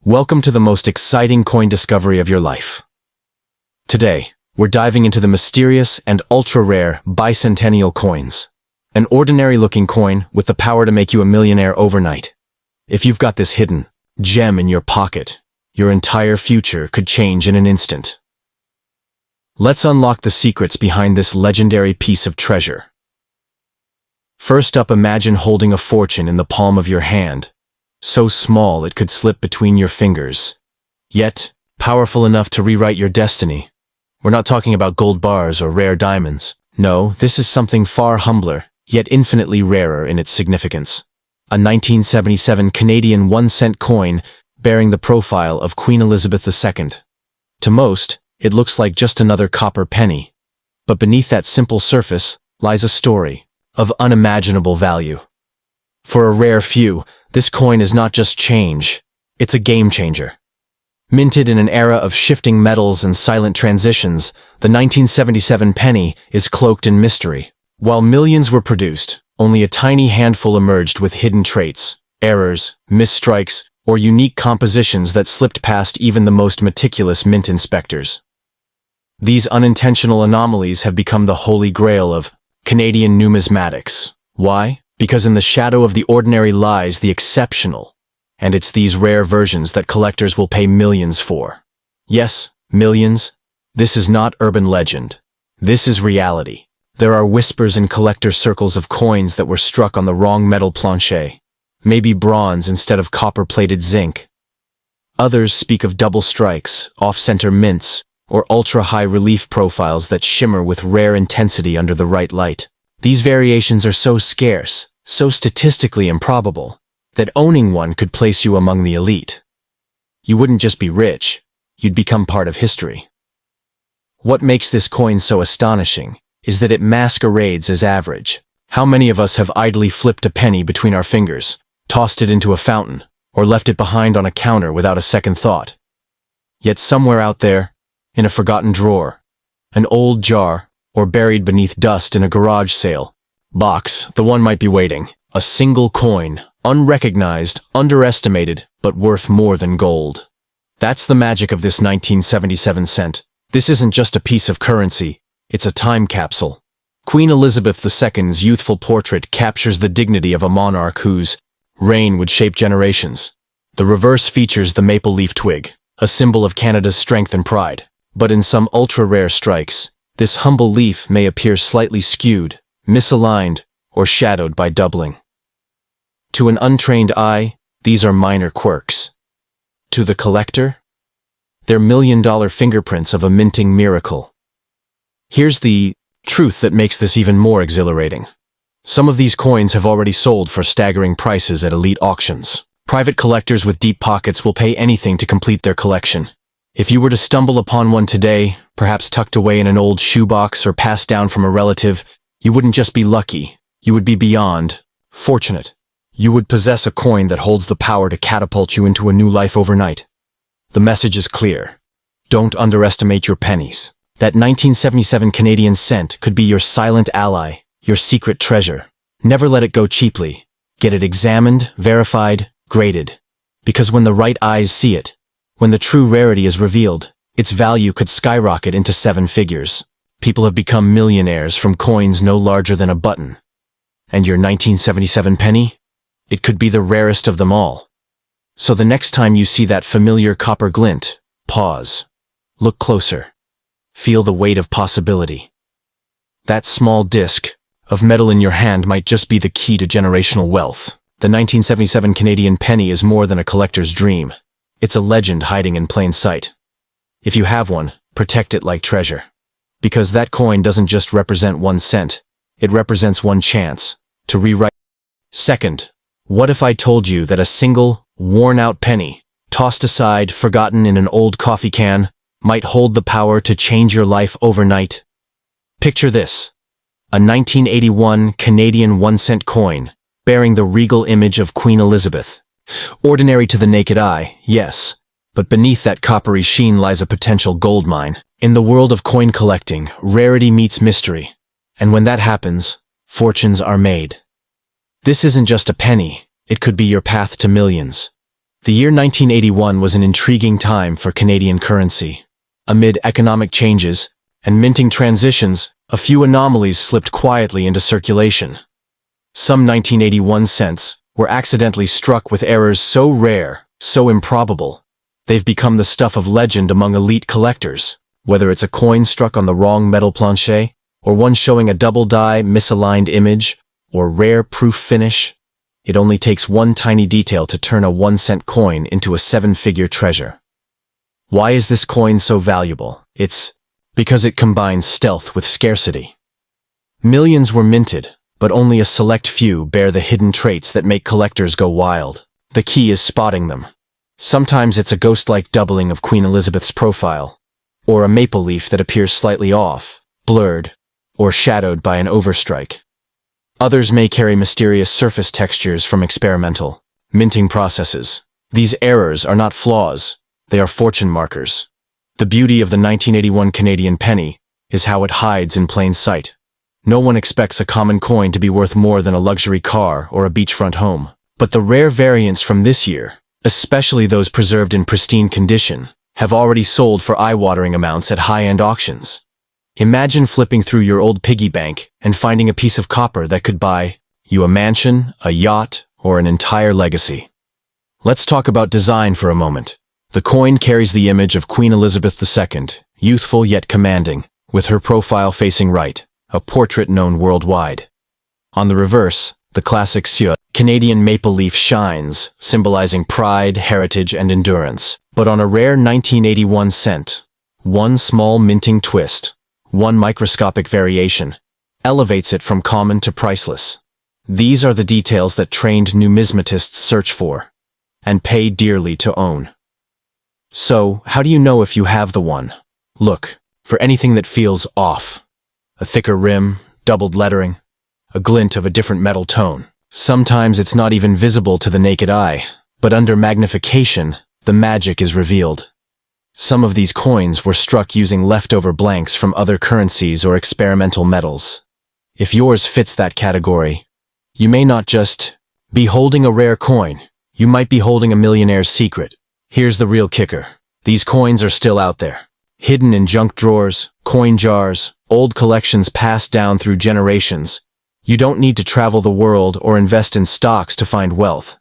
Welcome to the most exciting coin discovery of your life. Today, we're diving into the mysterious and ultra-rare bicentennial coins. An ordinary-looking coin with the power to make you a millionaire overnight. If you've got this hidden gem in your pocket, your entire future could change in an instant. Let's unlock the secrets behind this legendary piece of treasure. First up, imagine holding a fortune in the palm of your hand. So small it could slip between your fingers, yet powerful enough to rewrite your destiny. We're not talking about gold bars or rare diamonds. No, this is something far humbler, yet infinitely rarer in its significance. A 1977 Canadian 1-cent coin bearing the profile of Queen Elizabeth II. To most, it looks like just another copper penny. But beneath that simple surface lies a story of unimaginable value. For a rare few, this coin is not just change, it's a game changer. Minted in an era of shifting metals and silent transitions, the 1977 penny is cloaked in mystery. While millions were produced, only a tiny handful emerged with hidden traits, errors, misstrikes, or unique compositions that slipped past even the most meticulous mint inspectors. These unintentional anomalies have become the holy grail of Canadian numismatics. Why? Because in the shadow of the ordinary lies the exceptional, and it's these rare versions that collectors will pay millions for. Yes, millions. This is not urban legend. This is reality. There are whispers in collector circles of coins that were struck on the wrong metal plancher, maybe bronze instead of copper-plated zinc. Others speak of double strikes, off-center mints, or ultra-high relief profiles that shimmer with rare intensity under the right light. These variations are so scarce, so statistically improbable, that owning one could place you among the elite. You wouldn't just be rich, you'd become part of history. What makes this coin so astonishing is that it masquerades as average. How many of us have idly flipped a penny between our fingers, tossed it into a fountain, or left it behind on a counter without a second thought? Yet somewhere out there, in a forgotten drawer, an old jar, or buried beneath dust in a garage sale box, the one might be waiting. A single coin, unrecognized, underestimated, but worth more than gold. That's the magic of this 1977 cent. This isn't just a piece of currency, it's a time capsule. Queen Elizabeth II's youthful portrait captures the dignity of a monarch whose reign would shape generations. The reverse features the maple leaf twig, a symbol of Canada's strength and pride. But in some ultra-rare strikes, this humble leaf may appear slightly skewed, misaligned, or shadowed by doubling. To an untrained eye, these are minor quirks. To the collector, they're million-dollar fingerprints of a minting miracle. Here's the truth that makes this even more exhilarating. Some of these coins have already sold for staggering prices at elite auctions. Private collectors with deep pockets will pay anything to complete their collection. If you were to stumble upon one today, perhaps tucked away in an old shoebox or passed down from a relative, you wouldn't just be lucky, you would be beyond fortunate. You would possess a coin that holds the power to catapult you into a new life overnight. The message is clear. Don't underestimate your pennies. That 1977 Canadian cent could be your silent ally, your secret treasure. Never let it go cheaply. Get it examined, verified, graded. Because when the right eyes see it, when the true rarity is revealed, its value could skyrocket into 7 figures. People have become millionaires from coins no larger than a button. And your 1977 penny? It could be the rarest of them all. So the next time you see that familiar copper glint, pause. Look closer. Feel the weight of possibility. That small disc of metal in your hand might just be the key to generational wealth. The 1977 Canadian penny is more than a collector's dream. It's a legend hiding in plain sight. If you have one, protect it like treasure. Because that coin doesn't just represent 1 cent, it represents one chance to rewrite. Second, what if I told you that a single, worn-out penny, tossed aside, forgotten in an old coffee can, might hold the power to change your life overnight? Picture this. A 1981 Canadian 1-cent coin, bearing the regal image of Queen Elizabeth. Ordinary to the naked eye, yes, but beneath that coppery sheen lies a potential gold mine. In the world of coin collecting, rarity meets mystery, and when that happens, fortunes are made. This isn't just a penny, it could be your path to millions. The year 1981 was an intriguing time for Canadian currency. Amid economic changes and minting transitions, a few anomalies slipped quietly into circulation. Some 1981 cents were accidentally struck with errors so rare, so improbable, they've become the stuff of legend among elite collectors. Whether it's a coin struck on the wrong metal planche, or one showing a double-die, misaligned image, or rare proof finish, it only takes one tiny detail to turn a 1-cent coin into a 7-figure treasure. Why is this coin so valuable? It's because it combines stealth with scarcity. Millions were minted, but only a select few bear the hidden traits that make collectors go wild. The key is spotting them. Sometimes it's a ghost-like doubling of Queen Elizabeth's profile, or a maple leaf that appears slightly off, blurred, or shadowed by an overstrike. Others may carry mysterious surface textures from experimental minting processes. These errors are not flaws, they are fortune markers. The beauty of the 1981 Canadian penny is how it hides in plain sight. No one expects a common coin to be worth more than a luxury car or a beachfront home. But the rare variants from this year, especially those preserved in pristine condition, have already sold for eye-watering amounts at high-end auctions. Imagine flipping through your old piggy bank and finding a piece of copper that could buy you a mansion, a yacht, or an entire legacy. Let's talk about design for a moment. The coin carries the image of Queen Elizabeth II, youthful yet commanding, with her profile facing right, a portrait known worldwide. On the reverse, the classic Canadian maple leaf shines, symbolizing pride, heritage, and endurance. But on a rare 1981 cent, one small minting twist, one microscopic variation, elevates it from common to priceless. These are the details that trained numismatists search for, and pay dearly to own. So, how do you know if you have the one? Look for anything that feels off. A thicker rim, doubled lettering, a glint of a different metal tone. Sometimes it's not even visible to the naked eye, but under magnification, the magic is revealed. Some of these coins were struck using leftover blanks from other currencies or experimental metals. If yours fits that category, you may not just be holding a rare coin, you might be holding a millionaire's secret. Here's the real kicker. These coins are still out there, hidden in junk drawers, coin jars, old collections passed down through generations. You don't need to travel the world or invest in stocks to find wealth.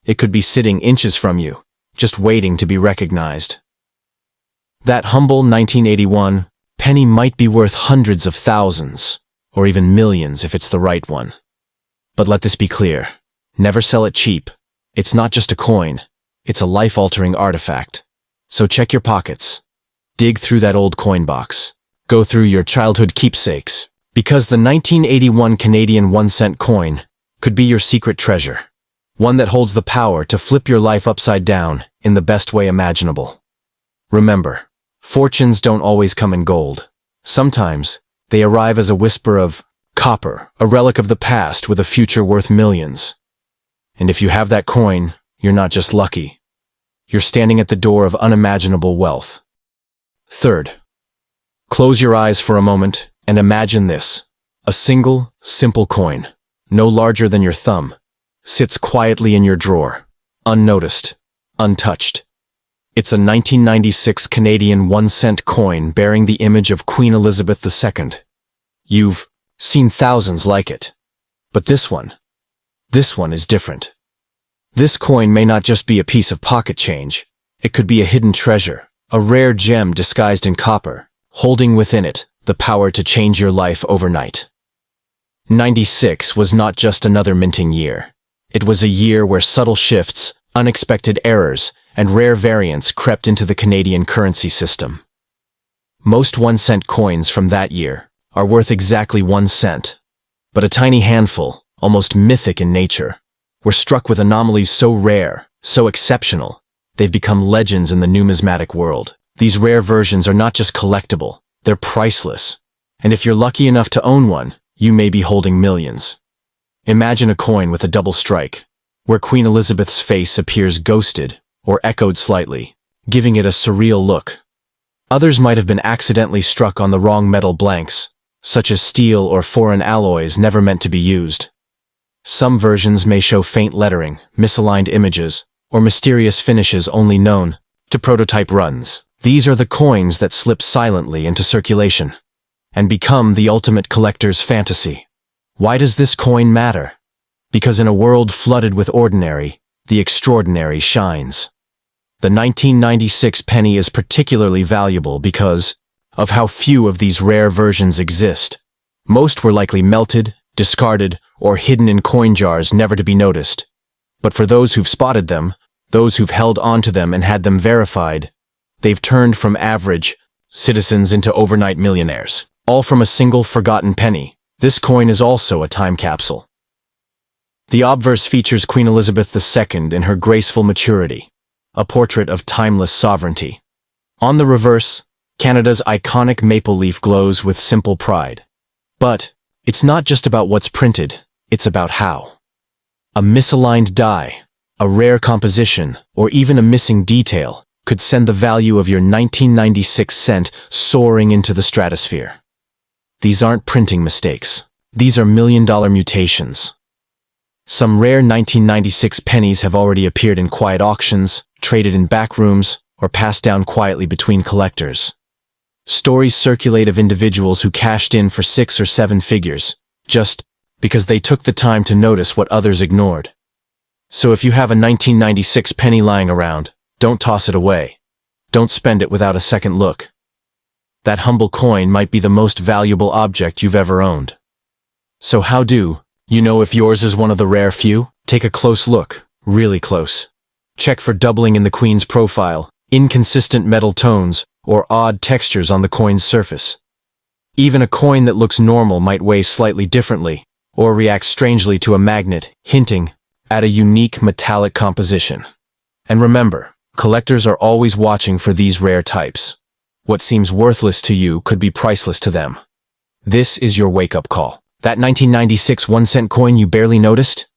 It could be sitting inches from you, just waiting to be recognized. That humble 1981 penny might be worth hundreds of thousands, or even millions if it's the right one. But let this be clear. Never sell it cheap. It's not just a coin. It's a life-altering artifact. So check your pockets. Dig through that old coin box. Go through your childhood keepsakes. Because the 1981 Canadian 1-cent coin could be your secret treasure. One that holds the power to flip your life upside down in the best way imaginable. Remember, fortunes don't always come in gold. Sometimes, they arrive as a whisper of copper, a relic of the past with a future worth millions. And if you have that coin, you're not just lucky. You're standing at the door of unimaginable wealth. Third, close your eyes for a moment and imagine this. A single, simple coin, no larger than your thumb, sits quietly in your drawer, unnoticed, untouched. It's a 1996 Canadian 1-cent coin bearing the image of Queen Elizabeth II. You've seen thousands like it. But this one is different. This coin may not just be a piece of pocket change. It could be a hidden treasure, a rare gem disguised in copper, holding within it the power to change your life overnight. 96 was not just another minting year. It was a year where subtle shifts, unexpected errors, and rare variants crept into the Canadian currency system. Most 1-cent coins from that year are worth exactly 1 cent. But a tiny handful, almost mythic in nature, were struck with anomalies so rare, so exceptional, they've become legends in the numismatic world. These rare versions are not just collectible, they're priceless. And if you're lucky enough to own one, you may be holding millions. Imagine a coin with a double strike, where Queen Elizabeth's face appears ghosted or echoed slightly, giving it a surreal look. Others might have been accidentally struck on the wrong metal blanks, such as steel or foreign alloys never meant to be used. Some versions may show faint lettering, misaligned images, or mysterious finishes only known to prototype runs. These are the coins that slip silently into circulation and become the ultimate collector's fantasy. Why does this coin matter? Because in a world flooded with ordinary, the extraordinary shines. The 1996 penny is particularly valuable because of how few of these rare versions exist. Most were likely melted, discarded, or hidden in coin jars never to be noticed. But for those who've spotted them, those who've held onto them and had them verified, they've turned from average citizens into overnight millionaires. All from a single forgotten penny. This coin is also a time capsule. The obverse features Queen Elizabeth II in her graceful maturity, a portrait of timeless sovereignty. On the reverse, Canada's iconic maple leaf glows with simple pride. But it's not just about what's printed, it's about how. A misaligned die, a rare composition, or even a missing detail could send the value of your 1996 cent soaring into the stratosphere. These aren't printing mistakes. These are million-dollar mutations. Some rare 1996 pennies have already appeared in quiet auctions, traded in back rooms, or passed down quietly between collectors. Stories circulate of individuals who cashed in for 6 or 7 figures, just because they took the time to notice what others ignored. So if you have a 1996 penny lying around, don't toss it away. Don't spend it without a second look. That humble coin might be the most valuable object you've ever owned. So how do you know if yours is one of the rare few? Take a close look, really close. Check for doubling in the Queen's profile, inconsistent metal tones, or odd textures on the coin's surface. Even a coin that looks normal might weigh slightly differently, or react strangely to a magnet, hinting at a unique metallic composition. And remember, collectors are always watching for these rare types. What seems worthless to you could be priceless to them. This is your wake-up call. That 1996 1-cent coin you barely noticed?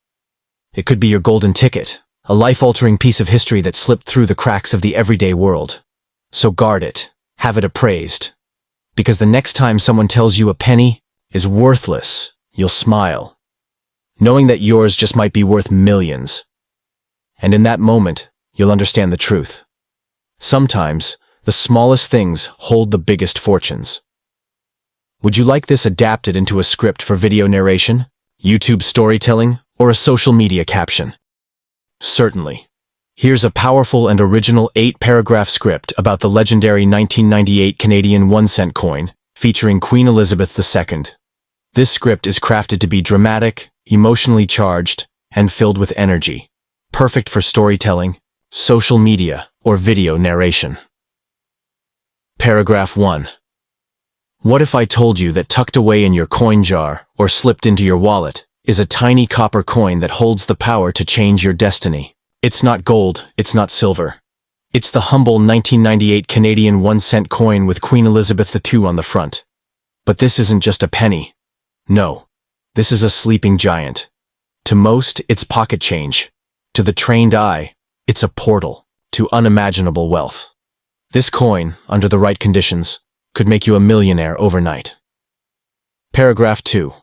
It could be your golden ticket, a life-altering piece of history that slipped through the cracks of the everyday world. So guard it, have it appraised. Because the next time someone tells you a penny is worthless, you'll smile, knowing that yours just might be worth millions. And in that moment, you'll understand the truth. Sometimes, the smallest things hold the biggest fortunes. Would you like this adapted into a script for video narration, YouTube storytelling, or a social media caption? Certainly. Here's a powerful and original 8-paragraph script about the legendary 1998 Canadian 1-cent coin, featuring Queen Elizabeth II. This script is crafted to be dramatic, emotionally charged, and filled with energy. Perfect for storytelling, social media, or video narration. Paragraph 1. What if I told you that tucked away in your coin jar, or slipped into your wallet, is a tiny copper coin that holds the power to change your destiny? It's not gold, it's not silver. It's the humble 1998 Canadian 1-cent coin with Queen Elizabeth II on the front. But this isn't just a penny. No, this is a sleeping giant. To most, it's pocket change. To the trained eye, it's a portal to unimaginable wealth. This coin, under the right conditions, could make you a millionaire overnight. Paragraph 2.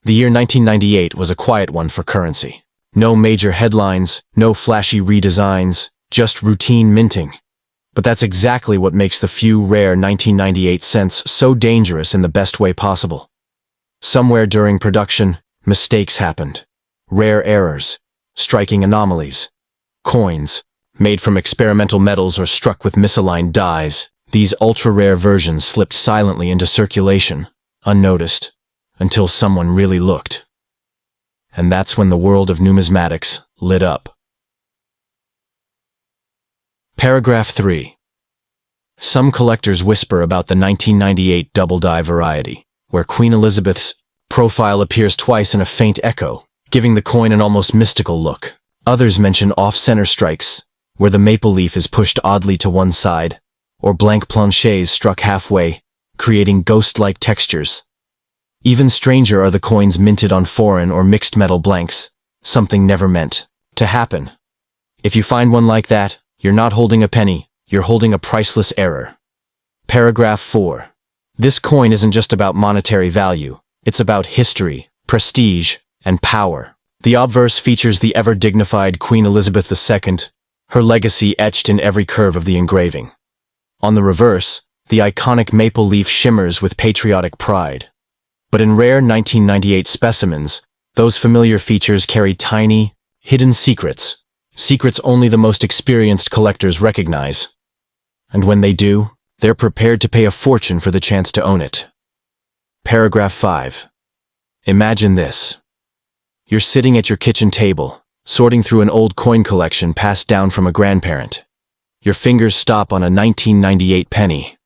The year 1998 was a quiet one for currency. No major headlines, no flashy redesigns, just routine minting. But that's exactly what makes the few rare 1998 cents so dangerous in the best way possible. Somewhere during production, mistakes happened. Rare errors, striking anomalies. Coins, made from experimental metals or struck with misaligned dies, these ultra-rare versions slipped silently into circulation, unnoticed, until someone really looked. And that's when the world of numismatics lit up. Paragraph 3. Some collectors whisper about the 1998 double die variety, where Queen Elizabeth's profile appears twice in a faint echo, giving the coin an almost mystical look. Others mention off-center strikes, where the maple leaf is pushed oddly to one side, or blank planchets struck halfway, creating ghost-like textures. Even stranger are the coins minted on foreign or mixed metal blanks, something never meant to happen. If you find one like that, you're not holding a penny, you're holding a priceless error. Paragraph 4. This coin isn't just about monetary value, it's about history, prestige, and power. The obverse features the ever-dignified Queen Elizabeth II, her legacy etched in every curve of the engraving. On the reverse, the iconic maple leaf shimmers with patriotic pride. But in rare 1998 specimens, those familiar features carry tiny, hidden secrets. Secrets only the most experienced collectors recognize. And when they do, they're prepared to pay a fortune for the chance to own it. Paragraph 5. Imagine this. You're sitting at your kitchen table, sorting through an old coin collection passed down from a grandparent. Your fingers stop on a 1998 penny.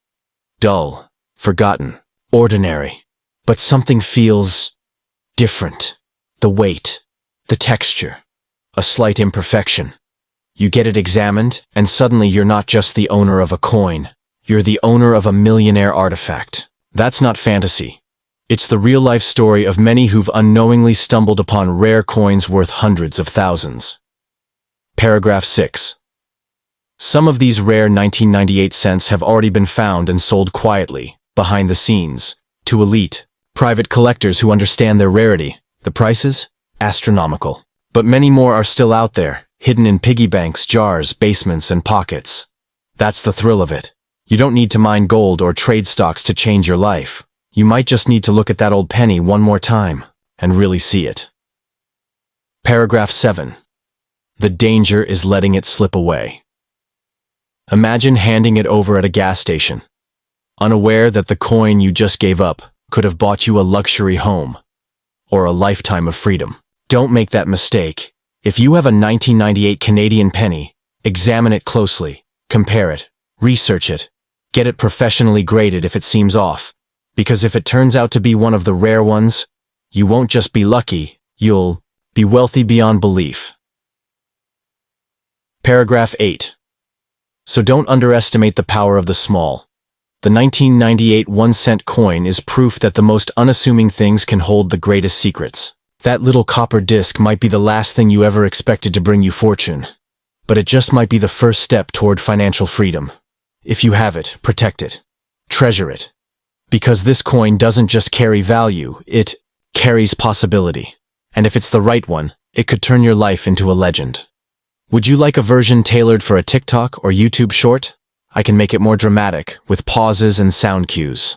Dull, forgotten, ordinary. But something feels different. The weight, the texture, a slight imperfection. You get it examined, and suddenly you're not just the owner of a coin. You're the owner of a millionaire artifact. That's not fantasy. It's the real-life story of many who've unknowingly stumbled upon rare coins worth hundreds of thousands. Paragraph 6. Some of these rare 1998 cents have already been found and sold quietly, behind the scenes, to elite, private collectors who understand their rarity. The prices? Astronomical. But many more are still out there, hidden in piggy banks, jars, basements, and pockets. That's the thrill of it. You don't need to mine gold or trade stocks to change your life. You might just need to look at that old penny one more time and really see it. Paragraph 7. The danger is letting it slip away. Imagine handing it over at a gas station, unaware that the coin you just gave up could have bought you a luxury home or a lifetime of freedom. Don't make that mistake. If you have a 1998 Canadian penny, examine it closely, compare it, research it, get it professionally graded if it seems off. Because if it turns out to be one of the rare ones, you won't just be lucky, you'll be wealthy beyond belief. Paragraph 8. So don't underestimate the power of the small. The 1998 1-cent coin is proof that the most unassuming things can hold the greatest secrets. That little copper disc might be the last thing you ever expected to bring you fortune. But it just might be the first step toward financial freedom. If you have it, protect it. Treasure it. Because this coin doesn't just carry value, it carries possibility. And if it's the right one, it could turn your life into a legend. Would you like a version tailored for a TikTok or YouTube short? I can make it more dramatic, with pauses and sound cues.